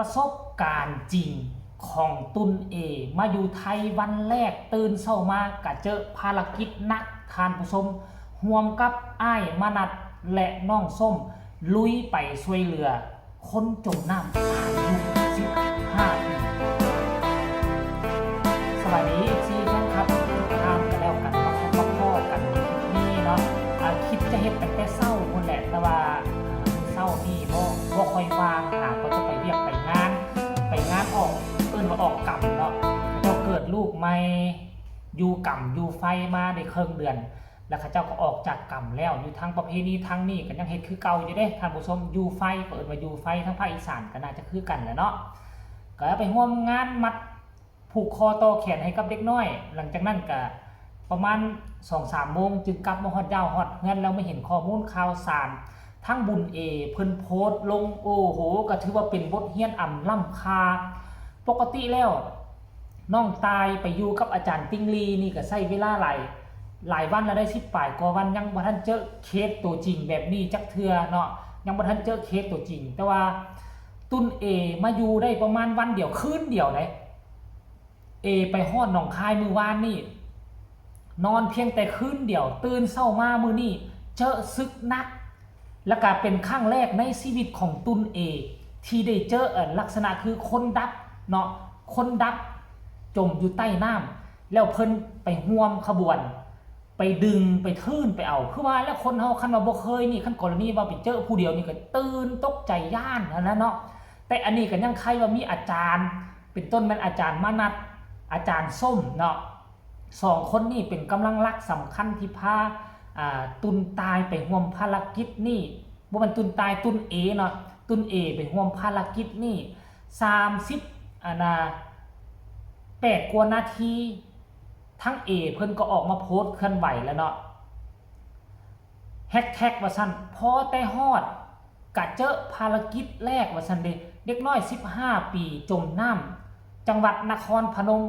ประสบการณ์จริงของตุนเอมาอยู่ไทยวันแรกตื่นเช้ามากะเจอภารกิจหนักทานผู้ชมห่วมกับอ้ายมนัดและน้องส้มลุยไปช่วยเหลือคนจมน้ำอายุ15 ปีสวัสดีซีแฟนครับตามกันแล้วกันมาพ่อกันคลิปนี้เนาะคลิปจะเห็นตั้งแต่เศร้าคนแหละแต่ว่าเศร้านี่บ่ค่อยวางก็จะไปเรียกไปงานออกมาออกกรรมเนาะเจ้าเกิดลูกไม่อยู่กรรมอยู่ไฟมาได้ครึ่งเดือนแล้วข้าเจ้าก็ออกจากกรรมแล้วอยู่ทางประเพณีทางนี้กันยังเฮ็ดคือเก่าอยู่เด้ท่านผู้ชมอยู่ไฟเปิดมาอยู่ไฟทั้งภาคอีสานก็น่าจะคือกันแหละเนาะก็ไปร่วมงานมัดผูกคอต่อแขนให้กับเด็กน้อยหลังจากนั้นก็ประมาณ 2-3 โมงจึงกลับมาฮอดฮอดเงินแล้วไม่เห็นข้อมูลข่าวสารทั้งบุญเพิ่นโพสต์ลงโอ้โหก็ถือว่าเป็นบทเรียนอ่ำล้ำค่าปกติแล้วน้องตายไปอยู่กับอาจารย์ติ้งลีนี่ก็ใช้เวลาหลายวันแล้วได้10 ปลายกว่าวันยังบ่ทันเจอเคสตัวจริงแบบนี้จักเทื่อเนาะยังบ่ทันเจอเคสตัวจริงแต่ว่าตุนมาอยู่ได้ประมาณวันเดียวคืนเดียวเลยไปฮอดหนองคายมื้อวานนี่นอนเพียงแต่คืนเดียวตื่นเช้ามามื้อนี้เจอศึกนักแล้วก็เป็นครั้งแรกในชีวิตของตุนที่ได้เจอลักษณะคือคนดับเนาะคนดับจมอยู่ใต้น้ำแล้วเพิ่นไปห่วมขบวนไปดึงไปทื่นไปเอาคือว่าแล้วคนเฮาคันว่าบ่เคยนี่คันกรณีว่าไปเจอผู้เดียวนี่ก็ตื่นตกใจย่านนะเนาะแต่อันนี้ก็ยังใครว่ามีอาจารย์เป็นต้นมันอาจารย์มานัดอาจารย์ส้มเนาะ2 คนนี่เป็นกำลังหลักสำคัญที่พาตุนตายไปร่วมภารกิจนี่บ่มันตุนตายตุนเนาะตุนไปร่วมภารกิจนี่8 กว่านาทีทั้งเพิ่นก็ออกมาโพสต์เคลื่อนไหวแล้วเนาะแฮชแท็กว่าซั่นพอแต่ฮอดกะเจอภารกิจแรกว่าซั่นเด็กน้อย15 ปีจมน้ำจังหวัดนครพนม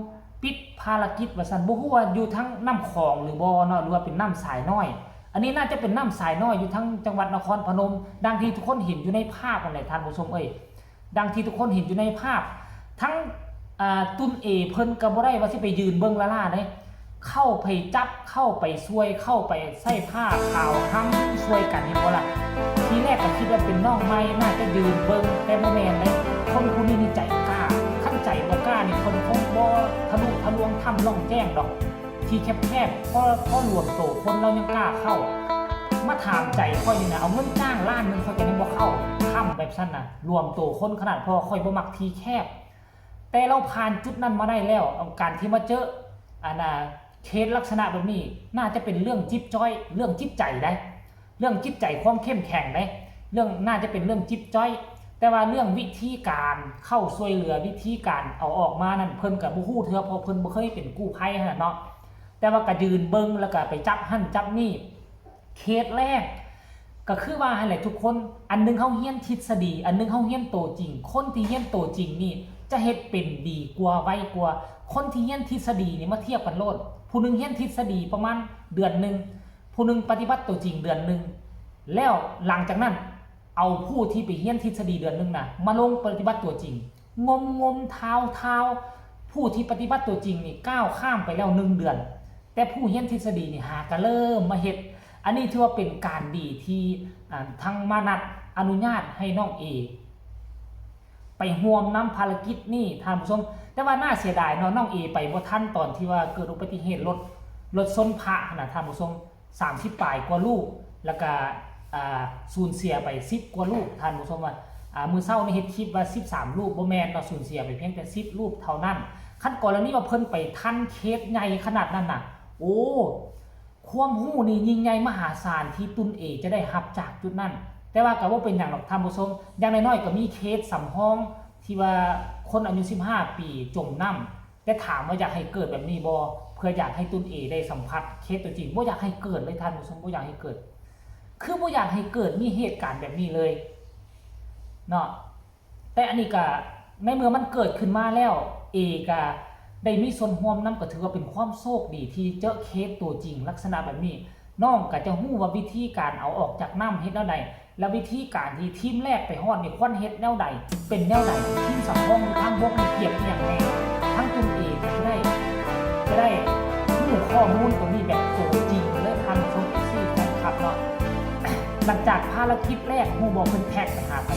ปิดภารกิจว่าซั่นบ่ฮู้ว่าอยู่ทั้งน้ำคลองหรือบ่เนาะหรือว่าเป็นน้ำสายน้อยอันนี้น่าจะเป็นน้ำสายน้อยอยู่ทั้งจังหวัดนครพนมดังที่ทุกคนเห็นอยู่ในภาพนั่นแหละท่านผู้ชมดังที่ทุกคนเห็นอยู่ในภาพทั้งตุนเพิ่นก็บ่ได้ว่าสิไปยืนเบิ่งละล่าเด้เข้าไปจับเข้าไปช่วยเข้าไปใส่ผ้าขาวค้ำช่วยกันเห็นบ่ล่ะทีแรกก็คิดว่าเป็นน้องใหม่น่าจะยืนเบิ่งแต่บ่แม่นเลยคนผู้นี้นี่ใจกล้าขั้นใจบ่กล้านี่คนคงบ่ทะลุทะลวงถ้ำล่องแจ้งดอกที่แคบๆพอรวมโตคนเรายังกล้าเข้ามาถามใจค่อยนี่นะเอาเงินจ้างล้านนึงค่อยก็ยังบ่เข้าถ้ำแบบซั่นน่ะรวมโตคนขนาดพอค่อยบ่มักที่แคบแต่เราผ่านจุดนั้นมาได้แล้วการที่มาเจอเคสลักษณะแบบนี้น่าจะเป็นเรื่องจิ๊บจ้อยเรื่องจิตใจได้เรื่องจิตใจความเข้มแข็งได้เรื่องน่าจะเป็นเรื่องจิ๊บจ้อยแต่ว่าเรื่องวิธีการเข้าช่วยเหลือวิธีการเอาออกมานั่นเพิ่นกับบ่ฮู้เทื่อเพราะเพิ่นบ่เคยเป็นกู้ภัยเนาะแต่ว่าก็ยืนเบิ่งแล้วก็ไปจับหั่นจับนี่เคสแรกก็คือว่าให้แหละทุกคนอันนึงเฮาเรียนทฤษฎีอันนึงเฮาเรียนโตจริงคนที่เรียนโตจริงนี่จะเฮ็ดเป็นดีกว่าไวกว่าคนที่เรียนทฤษฎีนี่มาเทียบกันโลดผู้นึงเรียนทฤษฎีประมาณเดือนนึงผู้นึงปฏิบัติตัวจริงเดือนนึงแล้วหลังจากนั้นเอาผู้ที่ไปเรียนทฤษฎีเดือนนึงน่ะมาลงปฏิบัติตัวจริงงมเท้าผู้ที่ปฏิบัติตัวจริงนี่ก้าวข้ามไปแล้ว1 เดือนแต่ผู้เรียนทฤษฎีนี่หาก็เริ่มมาเฮ็ดอันนี้ถือว่าเป็นการดีที่ทางมานัดอนุญาตให้น้องไปร่วมนำภารกิจนี่ท่านผู้ชมแต่ว่าน่าเสียดายเนาะน้องไปบ่ทันตอนที่ว่าเกิดอุบัติเหตุรถชนพระนะท่านผู้ชม30 ปลายกว่าลูกแล้วก็สูญเสียไป10 กว่าลูกท่านผู้ชมว่ามื้อเช้านี่เฮ็ดคลิปว่า13 ลูกบ่แม่นเนาะสูญเสียไปเพียงแต่10 ลูกเท่านั้นคันก่อนแล้วนี่ว่าเพิ่นไปทันเคสใหญ่ขนาดนั้นน่ะโอ้ความรู้นี่ยิ่งใหญ่มหาศาลที่ตุนจะได้รับจากจุดนั้นแต่ว่าก็บ่เป็นหยังหรอกท่านผู้ชมอย่างน้อยๆก็มีเคสสำรองที่ว่าคนอายุ15 ปีจมน้ำแต่ถามว่าอยากให้เกิดแบบนี้บ่เพื่ออยากให้ตุนได้สัมผัสเคสตัวจริงบ่อยากให้เกิดเลยท่านผู้ชมบ่อยากให้เกิดคือบ่อยากให้เกิดมีเหตุการณ์แบบนี้เลยเนาะแต่อันนี้ก็ในเมื่อมันเกิดขึ้นมาแล้วก็ได้มีส่วนร่วมนำก็ถือว่าเป็นความโชคดีที่เจอเคสตัวจริงลักษณะแบบนี้น้องก็จะฮู้ว่าวิธีการเอาออกจากน้ำเฮ็ดแนวใด แล้ววิธีการที่ทีมแรกไปฮอดนี่ควรเฮ็ดแนวใดเป็นแนวใดทีมสำรองหรือทางบกนี่เกียบอหย่างแน่ทั้งกลุ่มเองจะได้รู้ข้อมูลตรงนี้แบบตัวจริงเลยทางชมซี่แฟนคลับเนาะหลังจากภารกิจแรกฮู้บ่เพิ่นแท็กไปหาไผ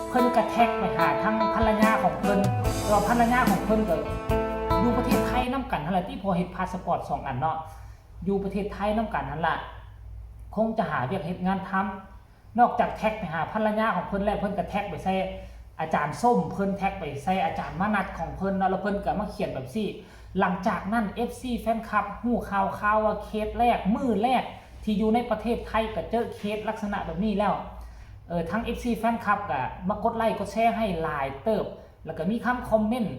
เพิ่นก็แท็กไปหาทั้งภรรยาของเพิ่นแล้วภรรยาของเพิ่นก็อยู่ประเทศไทยนํกันนั่นแหละที่พอเฮ็ดพาสปอร์ต2อันเนาะอยู่ประเทศไทยนํกันนั่นล่ะคงจะหาเวียกเฮ็ดงานทำนอกจากแท็กไปหาภรรยาของเพิ่นแล้วเพิ่นก็แท็กไปใส่อาจารย์ส้มเพิ่นแท็กไปใส่อาจารย์มนัสของเพิ่นแล้วเพิ่นก็มาเขียนแบบซี่หลังจากนั้น FC แฟนคลับฮู้ข่าวว่าเคสแรกมื้อแรกที่อยู่ในประเทศไทยก็เจอเคสลักษณะแบบนี้แล้วทั้ง FC แฟนคลับก็มากดไลค์กดแชร์ให้หลายเติบแล้วก็มีคำคอมเมนต์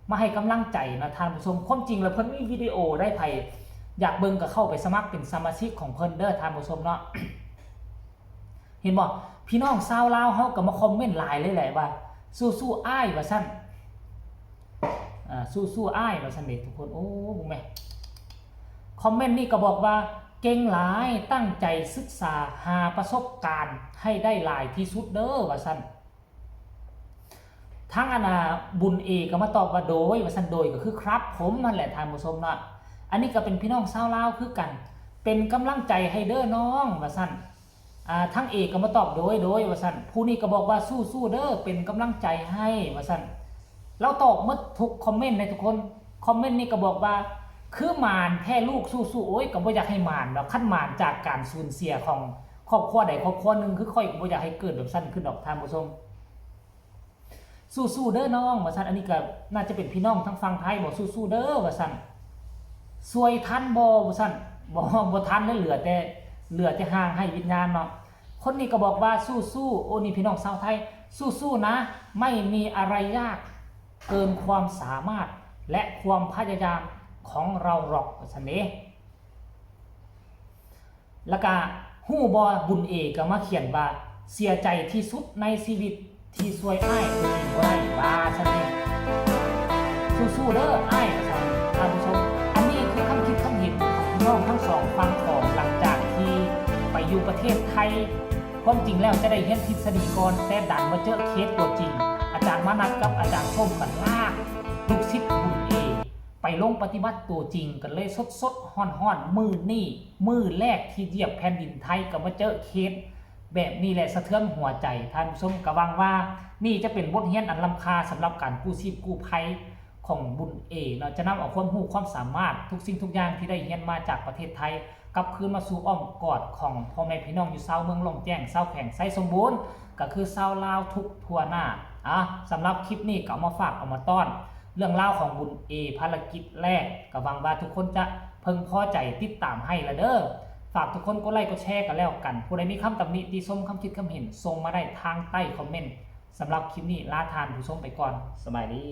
มาให้กำลังใจนะท่านผู้ชมความจริงแล้วเพิ่นมีวิดีโอได้ไผอยากเบิ่งก็เข้าไปสมัครเป็นสมาชิกของเพิ่นเด้อท่านผู้ชมเนาะ เห็นบ่พี่น้องชาวลาวเฮาก็มาคอมเมนต์หลายเลยแหละว่าสู้ๆอ้ายว่าซั่นสู้ๆอ้ายว่าซั่นเด้ทุกคนโอ้บ่แม่คอมเมนต์นี่ก็บอกว่าเก่งหลายตั้งใจศึกษาหาประสบการณ์ให้ได้หลายที่สุดเด้อว่าซั่นทั้งบุญเอก็มาตอบว่าโดยว่าซั่นโดยก็คือครับผมนั่นแหละท่านผู้ชมเนาะอันนี้ก็เป็นพี่น้องชาวลาวคือกันเป็นกำลังใจให้เด้อน้องว่าซั่นทั้งเอกก็มาตอบโดยว่าซั่นผู้นี้ก็บอกว่าสู้ๆเด้อเป็นกำลังใจให้ว่าซั่นเราตอบหมดทุกคอมเมนต์ในทุกคนคอมเมนต์นี้ก็บอกว่าคือหมานแท้ลูกสู้ๆโอ้ยก็บ่อยากให้หมานดอกคันหมานจากการสูญเสียของครอบครัวใดครอบครัวนึงคือค่อยบ่อยากให้เกิดแบบซั่นขึ้นดอกท่านผู้ชมสู้ๆเด้อน้องว่าซั่นอันนี้ก็น่าจะเป็นพี่น้องทั้งฝั่งไทยบอกสู้ๆเด้อว่าซั่นสวยทันบ่ว่าซั่นบ่ทันเลยเหลือแต่ห่างให้วิญญาณเนาะคนนี้ก็บอกว่าสู้ๆโอ้นี่พี่น้องชาวไทยสู้ๆนะไม่มีอะไรยากเกินความสามารถและความพยายามของเราหรอกว่าซั่นเด้แล้วก็ฮู้บ่บุญเอกก็มาเขียนว่าเสียใจที่สุดในชีวิตที่สวยอ้ายตัวเองบ่ได้ว่าซั่นเด้สู้ๆเด้ออ้ายว่าซั่นท่านผู้ชมอันนี้คือคำคิดคำเห็นของพี่น้องทั้งสองฝั่งของหลังจากที่ไปอยู่ประเทศไทยความจริงแล้วจะได้เห็นทฤษฎีก่อนแต่ดันมาเจอเคสตัวจริงอาจารย์มนัสกับอาจารย์ส้มกันลากลูกศิษย์บุญเอไปลงปฏิบัติตัวจริงกันเลยสดๆฮ้อนๆมือแรกที่เหยียบแผ่นดินไทยก็มาเจอเคสแบบนี้แหละสะเทือนหัวใจท่านผู้ชมกะวังว่านี่จะเป็นบทเรียนอันล้ำค่าสำหรับการกู้ชีพกู้ภัยของบุญเอเราจะนำเอาความรู้ความสามารถทุกสิ่งทุกอย่างที่ได้เรียนมาจากประเทศไทยกลับคืนมาสู่อ้อมกอดของพ่อแม่พี่น้องอยู่ชาวเมืองลงแจ้งชาวแข่งไซสมบูรณ์ก็คือชาวลาวทุกทั่วหน้าสำหรับคลิปนี้ก็เอามาฝากเอามาต้อนเรื่องราวของบุญเอภารกิจแรกก็หวังว่าทุกคนจะเพิ่งพอใจติดตามให้ละเด้อฝากทุกคนกดไลค์กดแชร์กันแล้วกันผู้ใดมีคำตำหนิติชมคำคิดคำเห็นส่งมาได้ทางใต้คอมเมนต์สำหรับคลิปนี้ลาทานผู้ชมไปก่อนสบายดี